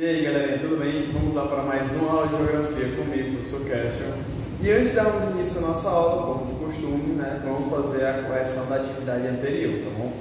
E aí galerinha, tudo bem? Vamos lá para mais uma aula de Geografia comigo, professor Cassio. E antes de darmos início à nossa aula, como de costume, vamos fazer a correção da atividade anterior, tá bom?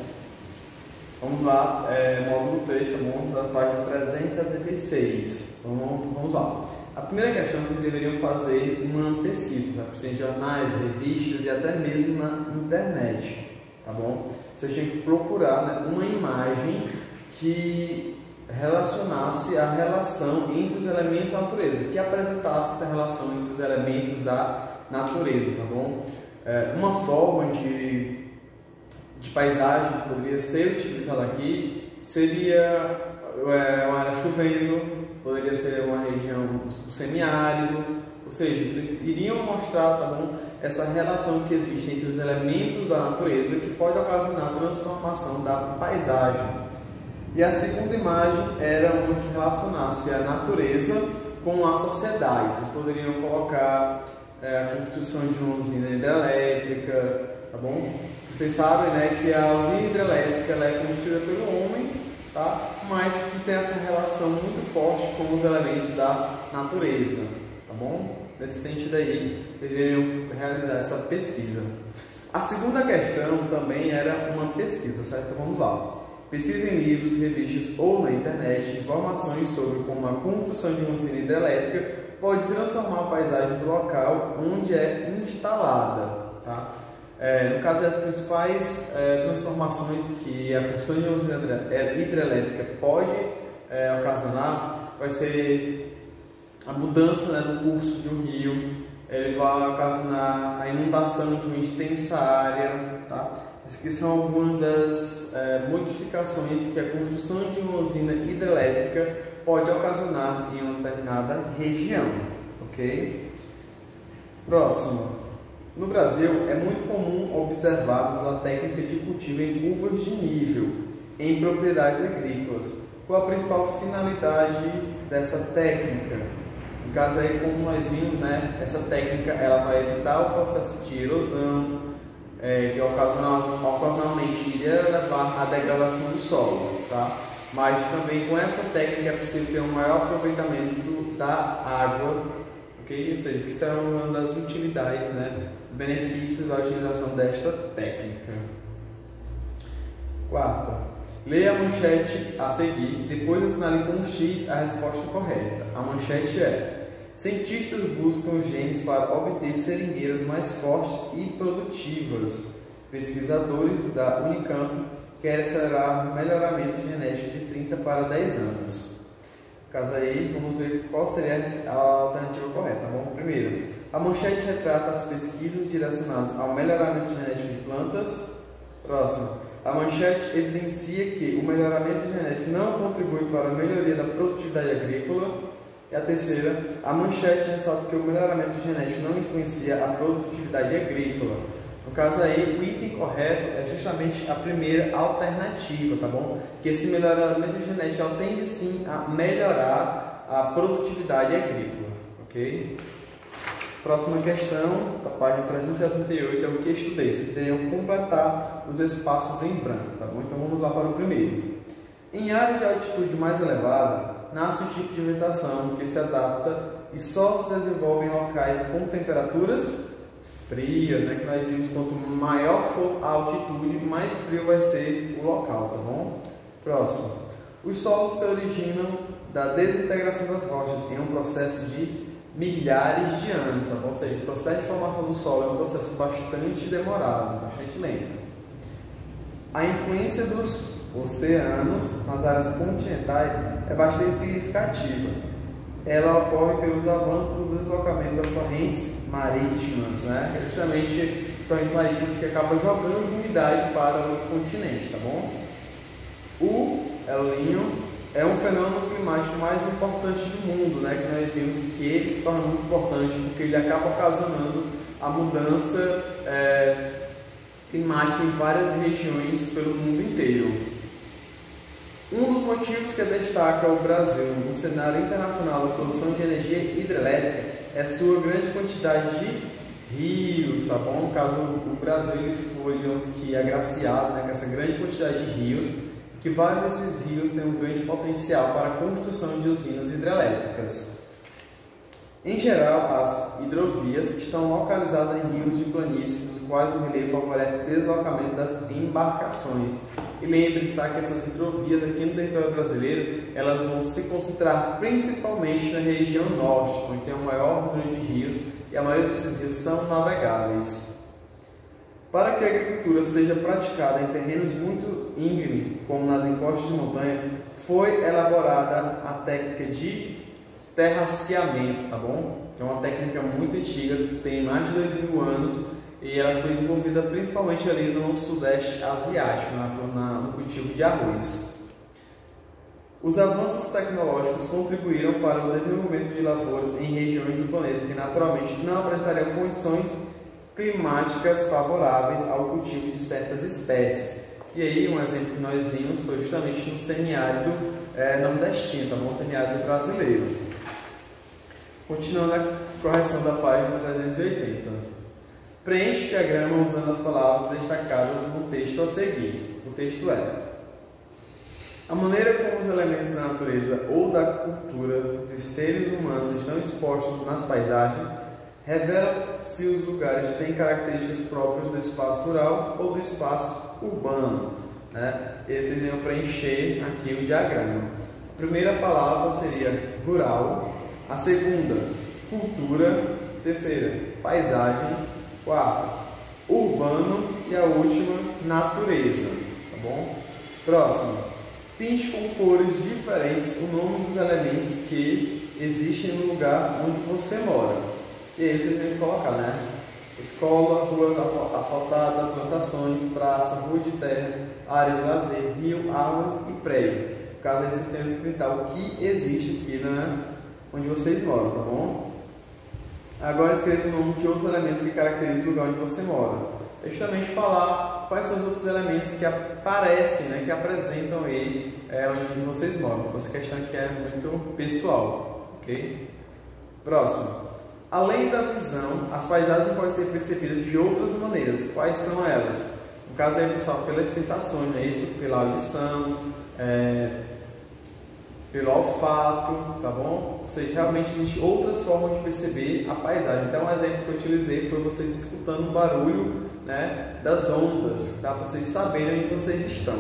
Vamos lá, módulo 3, tá bom? Da página 376. Então, vamos lá. A primeira questão, vocês deveriam fazer uma pesquisa, sabe? Em jornais, revistas e até mesmo na internet, tá bom? Vocês tinham que procurar uma imagem que relacionasse a relação entre os elementos da natureza, que apresentasse essa relação entre os elementos da natureza, tá bom? Uma forma de paisagem que poderia ser utilizada aqui seria uma área chovendo, poderia ser uma região do semiárido, ou seja, vocês iriam mostrar, tá bom, essa relação que existe entre os elementos da natureza que pode ocasionar a transformação da paisagem. E a segunda imagem era uma que relacionasse a natureza com a sociedade. Vocês poderiam colocar a construção de uma usina hidrelétrica, tá bom? Vocês sabem, que a usina hidrelétrica ela é construída pelo homem, tá? Mas que tem essa relação muito forte com os elementos da natureza, tá bom? Nesse sentido aí, vocês deveriam realizar essa pesquisa. A segunda questão também era uma pesquisa, certo? Então, vamos lá. Pesquise em livros, revistas ou na internet informações sobre como a construção de uma usina hidrelétrica pode transformar a paisagem do local onde é instalada. Tá? No caso, as principais transformações que a construção de uma usina hidrelétrica pode ocasionar vai ser a mudança do curso de um rio, ele vai ocasionar a inundação de uma extensa área. Tá? Essas aqui são algumas das modificações que a construção de uma usina hidrelétrica pode ocasionar em uma determinada região, ok? Próximo. No Brasil, é muito comum observarmos a técnica de cultivo em curvas de nível em propriedades agrícolas. Qual a principal finalidade dessa técnica? No caso aí, como nós vimos, essa técnica ela vai evitar o processo de erosão, que ocasionalmente iria levar à degradação do solo, tá? Mas também com essa técnica é possível ter um maior aproveitamento da água, ok? Ou seja, que será uma das utilidades, benefícios da utilização desta técnica. Quarta, leia a manchete a seguir, depois assinale com um X a resposta correta. A manchete é: cientistas buscam genes para obter seringueiras mais fortes e produtivas. Pesquisadores da Unicamp querem acelerar o melhoramento genético de 30 para 10 anos. No caso aí, vamos ver qual seria a alternativa correta, tá bom? Primeiro, a manchete retrata as pesquisas direcionadas ao melhoramento genético de plantas. Próximo, a manchete evidencia que o melhoramento genético não contribui para a melhoria da produtividade agrícola. E a terceira, a manchete ressalta que o melhoramento genético não influencia a produtividade agrícola. No caso aí, o item correto é justamente a primeira alternativa, tá bom? Que esse melhoramento genético ela tende sim a melhorar a produtividade agrícola, ok? Próxima questão, da página 378, é o que estudei. Vocês teriam completar os espaços em branco, tá bom? Então vamos lá para o primeiro. Em áreas de altitude mais elevada, nasce um tipo de vegetação que se adapta e só se desenvolve em locais com temperaturas frias, que nós vimos quanto maior for a altitude, mais frio vai ser o local, tá bom? Próximo. Os solos se originam da desintegração das rochas em um processo de milhares de anos, tá bom? Ou seja, o processo de formação do solo é um processo bastante demorado, bastante lento. A influência dos oceanos nas áreas continentais é bastante significativa. Ela ocorre pelos avanços do deslocamento das correntes marítimas, É justamente as correntes marítimas que acabam jogando umidade para o continente, tá bom? O El Niño é um fenômeno climático mais importante do mundo, que nós vimos que ele se torna muito importante porque ele acaba ocasionando a mudança climática em várias regiões pelo mundo inteiro. Um dos motivos que destaca o Brasil no cenário internacional da produção de energia hidrelétrica é sua grande quantidade de rios, tá bom? No caso, o Brasil foi, digamos que, agraciado com essa grande quantidade de rios que vários desses rios têm um grande potencial para a construção de usinas hidrelétricas. Em geral, as hidrovias estão localizadas em rios de planícies, nos quais o relevo favorece o deslocamento das embarcações. E lembre-se, tá, que essas hidrovias aqui no território brasileiro, elas vão se concentrar principalmente na região norte, onde tem o maior número de rios, e a maioria desses rios são navegáveis. Para que a agricultura seja praticada em terrenos muito íngremes, como nas encostas de montanhas, foi elaborada a técnica de terraceamento, tá bom? É uma técnica muito antiga, tem mais de 2000 anos, e ela foi desenvolvida principalmente ali no sudeste asiático, no cultivo de arroz. Os avanços tecnológicos contribuíram para o desenvolvimento de lavouras em regiões do planeta que naturalmente não apresentariam condições climáticas favoráveis ao cultivo de certas espécies. E aí, um exemplo que nós vimos foi justamente no semiárido nordestino, tá bom? Semiárido brasileiro. Continuando a correção da página 380. Preenche o diagrama usando as palavras destacadas no texto a seguir. O texto é: a maneira como os elementos da natureza ou da cultura dos seres humanos estão expostos nas paisagens revela se os lugares têm características próprias do espaço rural ou do espaço urbano. Esse é o preencher aqui o diagrama. A primeira palavra seria rural, a segunda, cultura, terceira, paisagens, quarta, urbano e a última, natureza, tá bom? Próximo, pinte com cores diferentes o nome dos elementos que existem no lugar onde você mora. E aí você tem que colocar, né? Escola, rua asfaltada, plantações, praça, rua de terra, área de lazer, rio, árvores e prédio. No caso aí vocês têm que pintar o que existe aqui onde vocês moram, tá bom? Agora escreva o nome de outros elementos que caracterizam o lugar onde você mora. É justamente falar quais são os outros elementos que aparecem, né, que apresentam aí onde vocês moram. Essa questão aqui é muito pessoal, ok? Próximo. Além da visão, as paisagens podem ser percebidas de outras maneiras. Quais são elas? No caso aí, pessoal, pelas sensações, né? Isso pela audição, pelo olfato, tá bom? Ou seja, realmente existem outras formas de perceber a paisagem. Então, um exemplo que eu utilizei foi vocês escutando o barulho, né, das ondas, para vocês saberem onde vocês estão.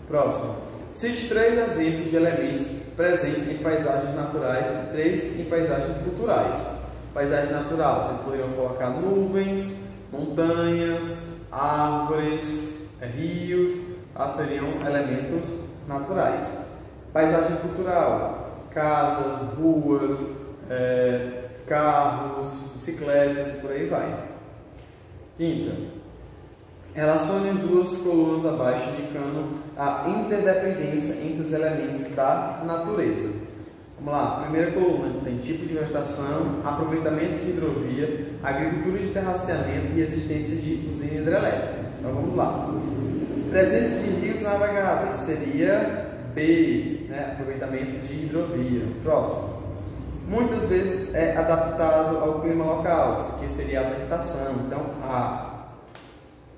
Próximo. Cite 3 exemplos de elementos presentes em paisagens naturais e 3 em paisagens culturais. Paisagem natural, vocês poderiam colocar nuvens, montanhas, árvores, rios, seriam elementos naturais. Paisagem cultural, casas, ruas, carros, bicicletas e por aí vai. Quinta, relacione as duas colunas abaixo indicando a interdependência entre os elementos da natureza. Vamos lá, primeira coluna tem tipo de vegetação, aproveitamento de hidrovia, agricultura de terraceamento e existência de usina hidrelétrica. Então vamos lá. Presença de rios navegáveis seria B, né? Aproveitamento de hidrovia. Próximo. Muitas vezes é adaptado ao clima local, isso aqui seria a vegetação. Então, A.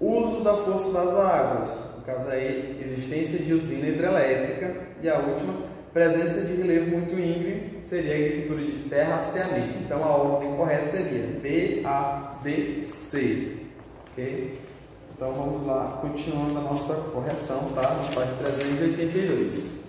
Uso da força das águas, no caso aí, existência de usina hidrelétrica. E a última, presença de relevo muito íngreme, seria agricultura de terraceamento. Então, a ordem correta seria B, A, D, C. Ok? Então, vamos lá, continuando a nossa correção, tá? Na página 382.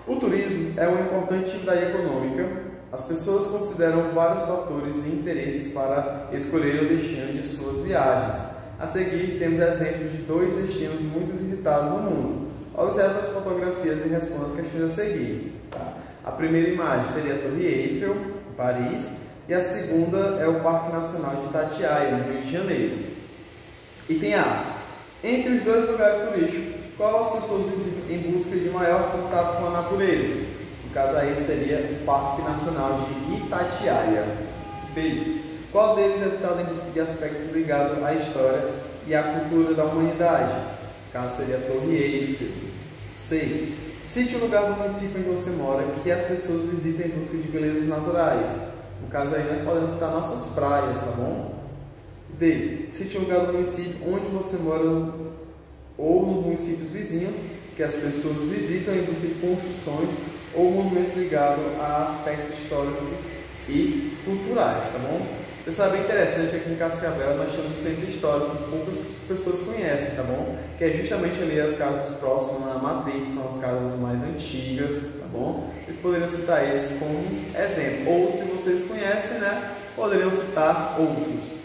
O turismo é uma importante atividade econômica. As pessoas consideram vários fatores e interesses para escolher o destino de suas viagens. A seguir, temos exemplos de 2 destinos muito visitados no mundo. Observe as fotografias e responda as questões a seguir. Tá? A primeira imagem seria a Torre Eiffel, em Paris, e a segunda é o Parque Nacional de Itatiaia, no Rio de Janeiro. Item A. Entre os 2 lugares turísticos, qual as pessoas visitam em busca de maior contato com a natureza? No caso aí seria o Parque Nacional de Itatiaia. B. Qual deles é visitado em busca de aspectos ligados à história e à cultura da humanidade? No caso seria a Torre Eiffel. C. Cite o lugar do município onde você mora que as pessoas visitam em busca de belezas naturais. No caso aí nós podemos citar nossas praias, tá bom? D. Cite o lugar do município onde você mora ou nos municípios vizinhos, que as pessoas visitam em busca de construções ou monumentos ligados a aspectos históricos e culturais, tá bom? Pessoal, é bem interessante que aqui em Cascavel nós temos um centro histórico que poucas pessoas conhecem, tá bom? Que é justamente ali as casas próximas à matriz, são as casas mais antigas, tá bom? Vocês poderiam citar esse como exemplo, ou se vocês conhecem, né, poderiam citar outros.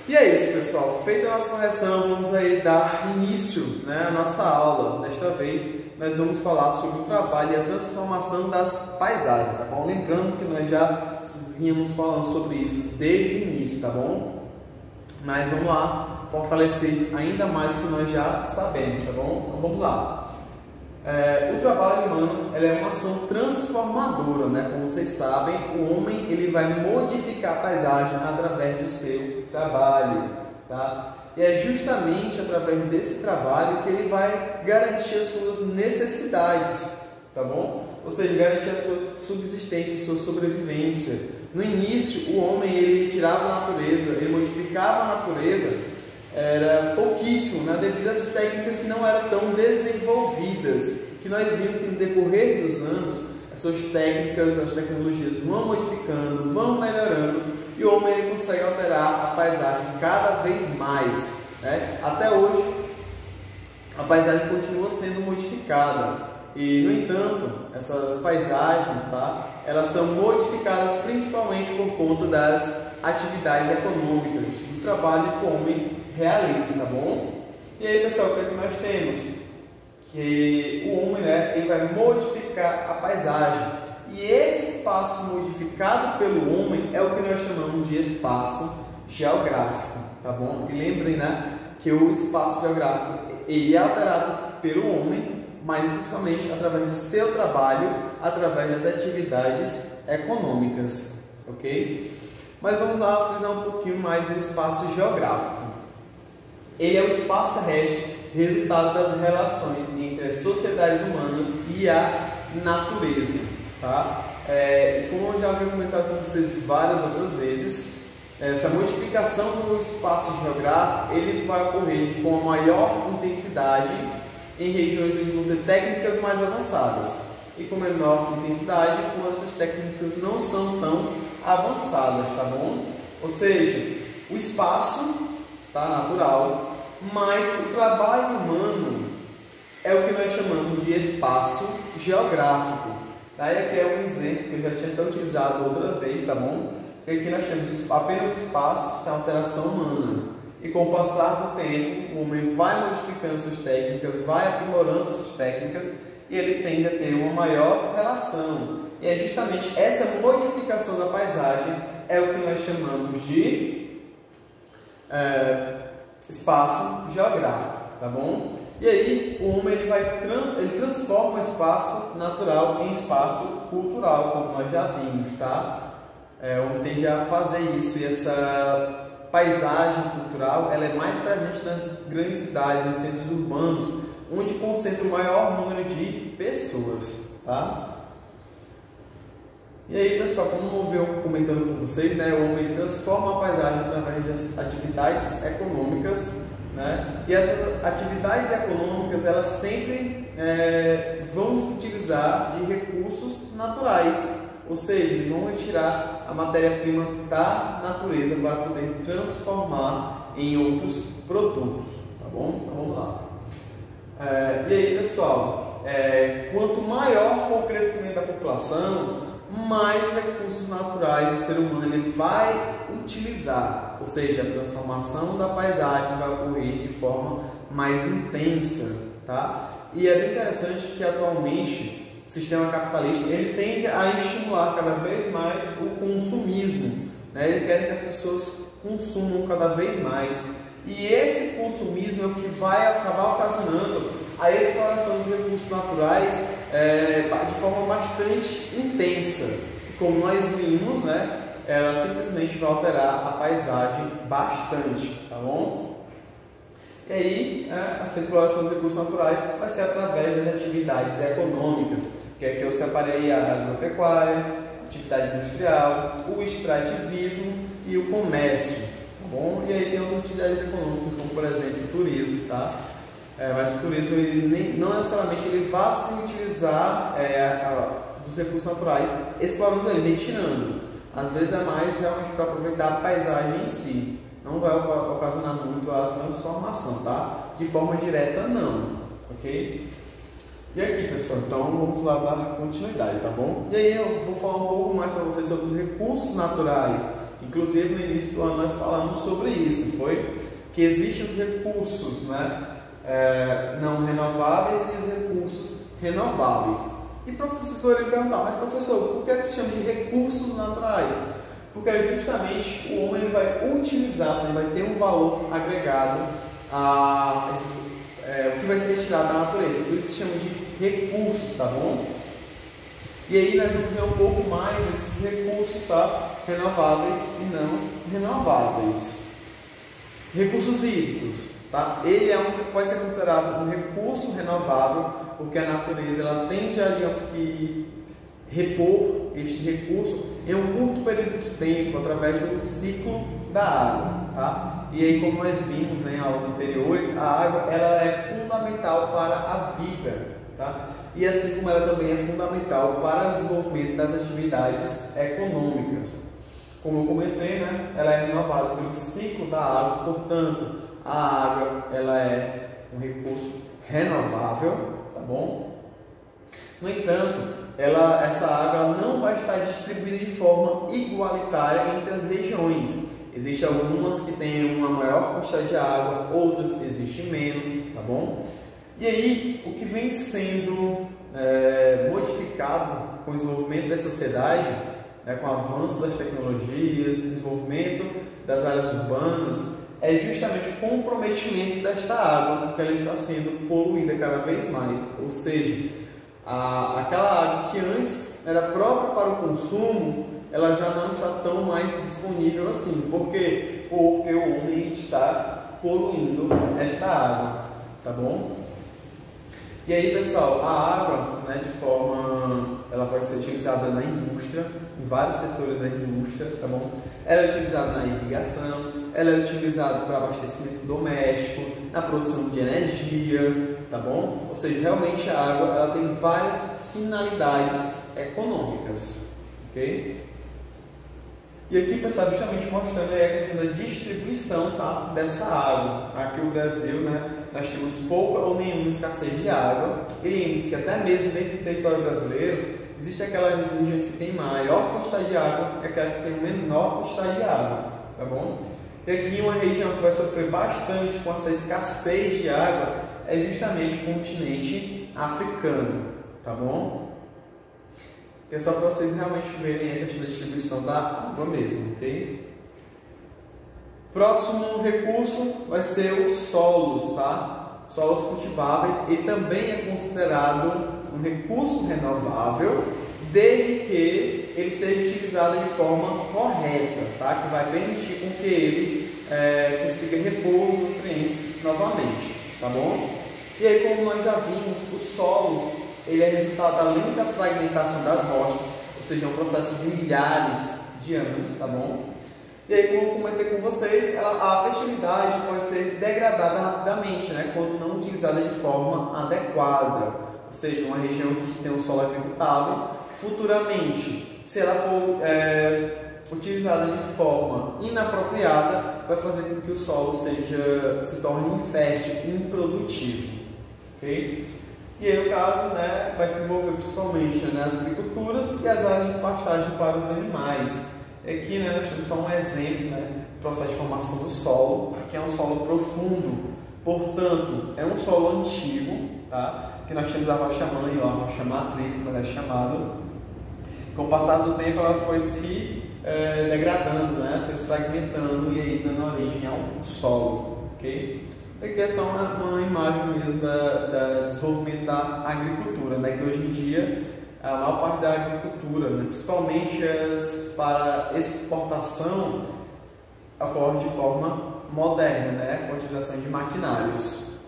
E é isso, pessoal. Feita a nossa correção, vamos aí dar início, né, à nossa aula. Desta vez, nós vamos falar sobre o trabalho e a transformação das paisagens, tá bom? Lembrando que nós já vínhamos falando sobre isso desde o início, tá bom? Mas vamos lá, fortalecer ainda mais o que nós já sabemos, tá bom? Então vamos lá. O trabalho humano é uma ação transformadora, né? Como vocês sabem, o homem ele vai modificar a paisagem através do seu trabalho, tá? E é justamente através desse trabalho que ele vai garantir as suas necessidades, tá bom? Ou seja, garantir a sua subsistência, a sua sobrevivência. No início, o homem ele retirava a natureza, ele modificava a natureza, era pouquíssimo, né, devido às técnicas que não eram tão desenvolvidas, que nós vimos que no decorrer dos anos, essas técnicas, as tecnologias vão modificando, vão melhorando, e o homem ele consegue alterar a paisagem cada vez mais, né? Até hoje, a paisagem continua sendo modificada, e, no entanto, essas paisagens, tá, elas são modificadas principalmente por conta das atividades econômicas, do trabalho que o homem realiza, tá bom? E aí, pessoal, o que é que nós temos? Que o homem, né, ele vai modificar a paisagem. E esse espaço modificado pelo homem é o que nós chamamos de espaço geográfico, tá bom? E lembrem, né, que o espaço geográfico ele é alterado pelo homem, mas especificamente através do seu trabalho, através das atividades econômicas, ok? Mas vamos lá frisar um pouquinho mais do espaço geográfico. Ele é o espaço terrestre, resultado das relações entre as sociedades humanas e a natureza, tá? Como eu já havia comentado com vocês várias outras vezes, essa modificação do espaço geográfico ele vai ocorrer com a maior intensidade em regiões onde vão ter técnicas mais avançadas e com menor intensidade quando essas técnicas não são tão avançadas, tá bom? Ou seja, o espaço tá natural, mas o trabalho humano é o que nós chamamos de espaço geográfico. Daí aqui é um exemplo que eu já tinha até utilizado outra vez, tá bom? Aqui nós temos apenas o espaço sem alteração humana. E com o passar do tempo, o homem vai modificando suas técnicas, vai aprimorando essas técnicas e ele tende a ter uma maior relação. E é justamente essa modificação da paisagem é o que nós chamamos de espaço geográfico, tá bom? E aí o homem ele transforma o espaço natural em espaço cultural, como nós já vimos, tá? O homem tende a fazer isso e essa paisagem cultural ela é mais presente nas grandes cidades, nos centros urbanos, onde concentra o maior número de pessoas, tá? E aí, pessoal, como eu venho comentando com vocês, né, o homem transforma a paisagem através das atividades econômicas, né? E essas atividades econômicas elas sempre vão utilizar de recursos naturais. Ou seja, eles vão retirar a matéria-prima da natureza para poder transformar em outros produtos, tá bom? Então vamos lá. E aí, pessoal, quanto maior for o crescimento da população, mais recursos naturais o ser humano ele vai utilizar. Ou seja, a transformação da paisagem vai ocorrer de forma mais intensa, tá? E é bem interessante que atualmente o sistema capitalista ele tende a estimular cada vez mais o consumismo, né? Ele quer que as pessoas consumam cada vez mais e esse consumismo é o que vai acabar ocasionando a exploração dos recursos naturais de forma bastante intensa. Como nós vimos, né? Ela simplesmente vai alterar a paisagem bastante, tá bom? E aí, essa exploração dos recursos naturais vai ser através das atividades econômicas, que é que eu separei a agropecuária, a atividade industrial, o extrativismo e o comércio, tá bom? E aí tem outras atividades econômicas, como por exemplo o turismo, tá? mas o turismo não necessariamente ele vai se utilizar dos recursos naturais, explorando ele, retirando. Às vezes é mais realmente para aproveitar a paisagem em si. Não vai ocasionar muito a transformação, tá? De forma direta não, ok? E aqui, pessoal, então vamos lá dar continuidade, tá bom? E aí eu vou falar um pouco mais para vocês sobre os recursos naturais. Inclusive no início do ano nós falamos sobre isso, foi? Que existem os recursos, né, não renováveis e os recursos renováveis. E para vocês poderiam perguntar, mas professor, por que é que se chama de recursos naturais? Porque justamente o homem vai utilizar, vai ter um valor agregado a o que vai ser retirado da natureza. Por isso se chama de recursos, tá bom? E aí nós vamos ver um pouco mais desses recursos, tá? Renováveis e não renováveis. Recursos hídricos, tá? Ele é que pode ser considerado um recurso renovável, porque a natureza ela tende a, digamos que, repor este recurso em um curto período de tempo, através do ciclo da água, tá? E aí, como nós vimos, né, em aulas anteriores, a água ela é fundamental para a vida, tá? E assim como ela também é fundamental para o desenvolvimento das atividades econômicas. Como eu comentei, né, ela é renovada pelo ciclo da água, portanto, a água ela é um recurso renovável, tá bom? No entanto, essa água não vai estar distribuída de forma igualitária entre as regiões. Existem algumas que têm uma maior quantidade de água, outras existem menos, tá bom? E aí, o que vem sendo modificado com o desenvolvimento da sociedade, com o avanço das tecnologias, desenvolvimento das áreas urbanas, é justamente o comprometimento desta água, porque ela está sendo poluída cada vez mais. Ou seja, aquela água que antes era própria para o consumo, ela já não está tão mais disponível assim. Por quê? Porque o homem está poluindo esta água, tá bom? E aí, pessoal, a água, né, ela pode ser utilizada na indústria, em vários setores da indústria, tá bom? Ela é utilizada na irrigação, ela é utilizada para abastecimento doméstico, na produção de energia, tá bom? Ou seja, realmente a água ela tem várias finalidades econômicas, ok? E aqui, pessoal, justamente mostrando aí a questão da distribuição, tá, dessa água. Aqui no Brasil, né, nós temos pouca ou nenhuma escassez de água. E lembre-se que até mesmo dentro do território brasileiro, existem aquelas regiões que têm maior quantidade de água e aquelas que têm menor quantidade de água, tá bom? E aqui uma região que vai sofrer bastante com essa escassez de água é justamente o continente africano, tá bom? É só para vocês realmente verem a questão da distribuição da água mesmo, ok? Próximo recurso vai ser os solos, tá? Solos cultiváveis, e também é considerado um recurso renovável, desde que ele seja utilizado de forma correta, tá? Que vai permitir com que ele consiga repor os nutrientes novamente, tá bom? E aí, como nós já vimos, o solo ele é resultado da lenta fragmentação das rochas, ou seja, é um processo de milhares de anos, tá bom? E aí, como eu comentei com vocês, a fertilidade pode ser degradada rapidamente, né, quando não utilizada de forma adequada. Ou seja, uma região que tem um solo agricultável, futuramente, se ela for utilizada de forma inapropriada, vai fazer com que o solo se torne infértil, improdutivo, ok? E aí, no caso, né, vai se desenvolver principalmente nas agriculturas e as áreas de pastagem para os animais. Aqui, né, nós temos só um exemplo, né, do processo de formação do solo. Aqui é um solo profundo, portanto, é um solo antigo, tá? Que nós temos a rocha-mãe, ou a rocha-matriz, como ela é chamada. Com o passar do tempo, ela foi se degradando, né, foi se fragmentando e aí dando origem ao solo, ok? Aqui é só uma imagem mesmo do desenvolvimento da agricultura, né? Que hoje em dia a maior parte da agricultura, né, principalmente para exportação, ocorre de forma moderna, né? Com a utilização de maquinários.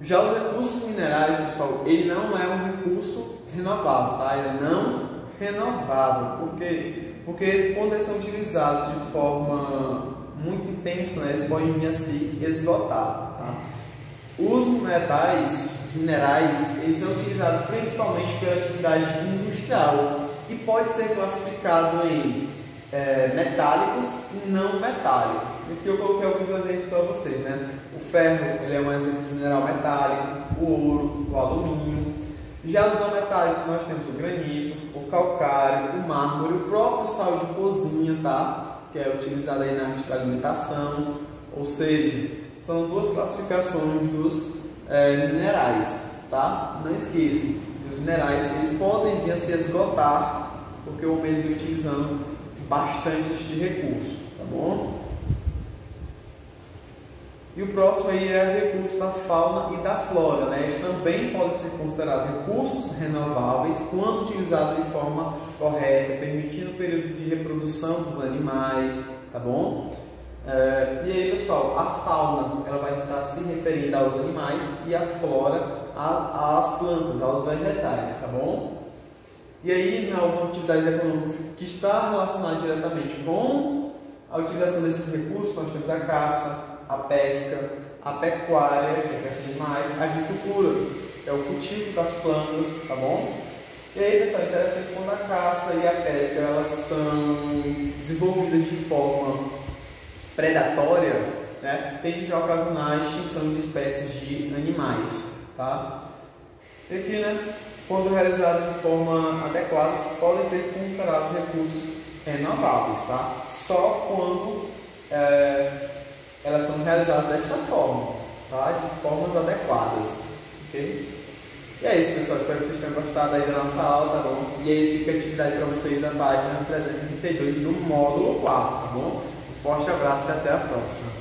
Já os recursos minerais, pessoal, ele não é um recurso renovável, tá? Ele é não renovável. Por quê? Porque quando eles são utilizados de forma muito intensa, né, eles podem vir a se esgotar, Tá? Os minerais, eles são utilizados principalmente pela atividade industrial e pode ser classificado em metálicos e não metálicos. Aqui eu coloquei alguns exemplos para vocês, né? O ferro, ele é um exemplo de mineral metálico, o ouro, o alumínio. Já os não metálicos nós temos o granito, o calcário, o mármore, o próprio sal de cozinha, tá? Que é utilizado aí na indústria da alimentação, ou seja, são duas classificações dos minerais, tá? Não esqueça, os minerais eles podem vir a se esgotar porque o homem vem utilizando bastante este recurso, tá bom? E o próximo aí é recurso da fauna e da flora, né? Eles também podem ser considerados recursos renováveis quando utilizados de forma correta, permitindo o período de reprodução dos animais, tá bom? E aí, pessoal, a fauna ela vai estar se referindo aos animais e a flora às plantas, aos vegetais, tá bom? E aí, algumas atividades econômicas que estão relacionadas diretamente com a utilização desses recursos, nós temos a caça, a pesca, a pecuária, que é a caça de animais, a agricultura, que é o cultivo das plantas, tá bom? E aí, pessoal, é interessante quando a caça e a pesca elas são desenvolvidas de forma predatória, né, tende a ocasionar a extinção de espécies de animais, tá? E aqui, né, quando realizadas de forma adequada, podem ser considerados recursos renováveis, tá? Só quando elas são realizadas desta forma, tá? De formas adequadas, ok? E é isso, pessoal. Espero que vocês tenham gostado aí da nossa aula, tá bom? E aí fica a atividade para vocês da página 332 do módulo 4, tá bom? Um forte abraço e até a próxima.